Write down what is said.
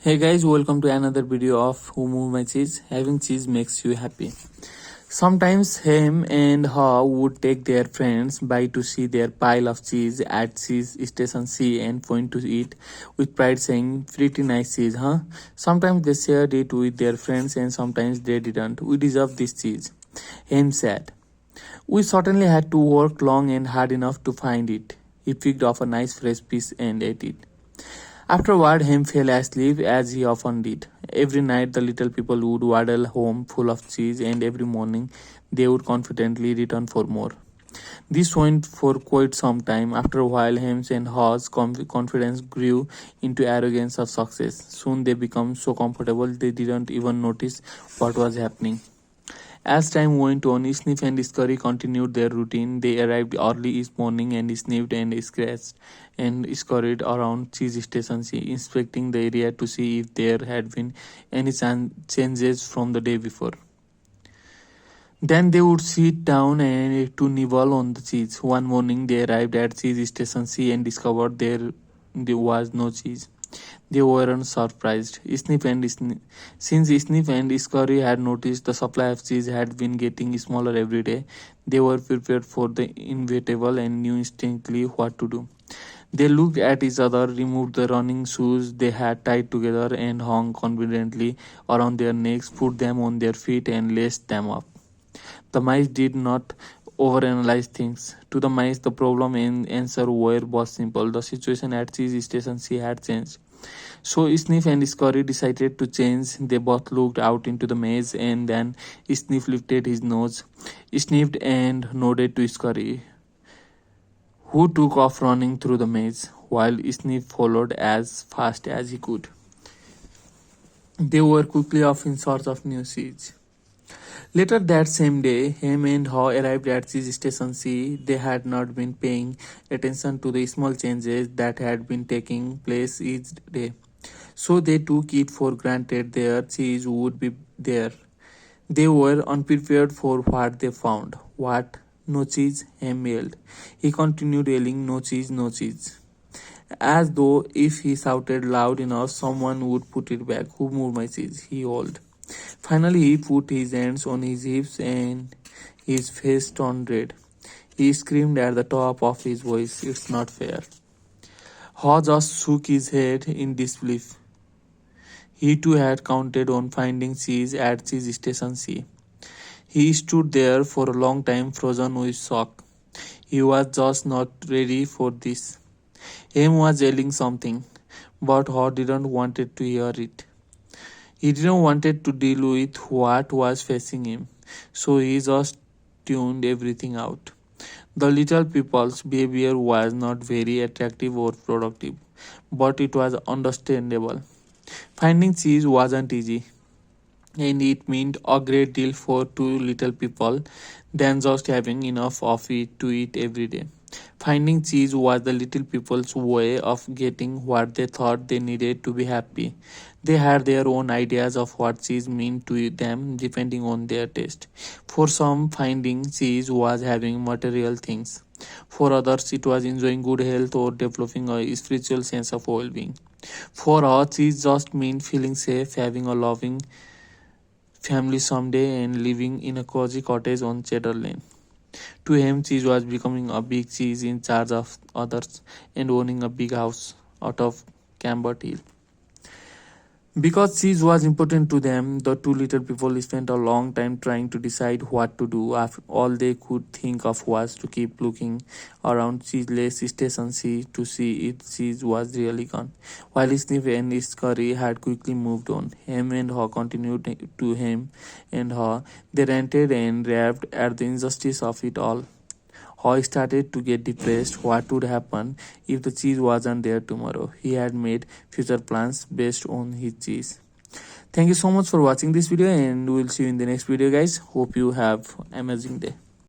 Hey guys, welcome to another video of Who Move My Cheese. Having cheese makes you happy. Sometimes him and her would take their friends by to see their pile of cheese at cheese station C and point to it with pride saying, pretty nice cheese, huh? Sometimes they shared it with their friends and sometimes they didn't. We deserve this cheese. Him said. We certainly had to work long and hard enough to find it. He picked off a nice fresh piece and ate it. Afterward, Hem fell asleep as he often did. Every night, the little people would waddle home full of cheese, and every morning they would confidently return for more. This went for quite some time. After a while, Hems and Haw's confidence grew into arrogance of success. Soon they became so comfortable they didn't even notice what was happening. As time went on, Sniff and Scurry continued their routine. They arrived early each morning and sniffed and scratched and scurried around cheese stations, inspecting the area to see if there had been any changes from the day before. Then they would sit down and to nibble on the cheese. One morning they arrived at cheese station C and discovered there was no cheese. They weren't surprised. Since Sniff and Scurry had noticed the supply of cheese had been getting smaller every day, they were prepared for the inevitable and knew instinctively what to do. They looked at each other, removed the running shoes they had tied together and hung confidently around their necks, put them on their feet, and laced them up. The mice did not overanalyze things. To the mice, the problem and answer was simple. The situation at cheese station C had changed. So Sniff and Scurry decided to change. They both looked out into the maze and then Sniff lifted his nose, sniffed and nodded to Scurry, who took off running through the maze, while Sniff followed as fast as he could. They were quickly off in search of new seeds. Later that same day, Hem and Haw arrived at cheese station C. They had not been paying attention to the small changes that had been taking place each day, so they took it for granted their cheese would be there. They were unprepared for what they found. What? No cheese? Hem yelled. He continued yelling, no cheese, no cheese. As though if he shouted loud enough, someone would put it back. Who moved my cheese? He yelled. Finally, he put his hands on his hips and his face turned red. He screamed at the top of his voice, it's not fair. Haw just shook his head in disbelief. He too had counted on finding cheese at cheese station C. He stood there for a long time, frozen with shock. He was just not ready for this. Hem was yelling something, but Haw didn't want to hear it. He didn't want to deal with what was facing him, so he just tuned everything out. The little people's behavior was not very attractive or productive, but it was understandable. Finding cheese wasn't easy, and it meant a great deal for two little people than just having enough of it to eat every day. Finding cheese was the little people's way of getting what they thought they needed to be happy. They had their own ideas of what cheese meant to them depending on their taste. For some, finding cheese was having material things. For others, it was enjoying good health or developing a spiritual sense of well being. For us, cheese just meant feeling safe, having a loving family someday, and living in a cozy cottage on Cheddar Lane. To him, cheese was becoming a big cheese in charge of others and owning a big house out of Cambert Hill. Because cheese was important to them, the two little people spent a long time trying to decide what to do. All they could think of was to keep looking around cheeseless station C to see if cheese was really gone. While Sniff and Scurry had quickly moved on, Hem and Haw continued to Hem and Haw. They ranted and raved at the injustice of it all. Haw started to get depressed. What would happen if the cheese wasn't there tomorrow? He had made future plans based on his cheese. Thank you so much for watching this video and we'll see you in the next video guys. Hope you have amazing day.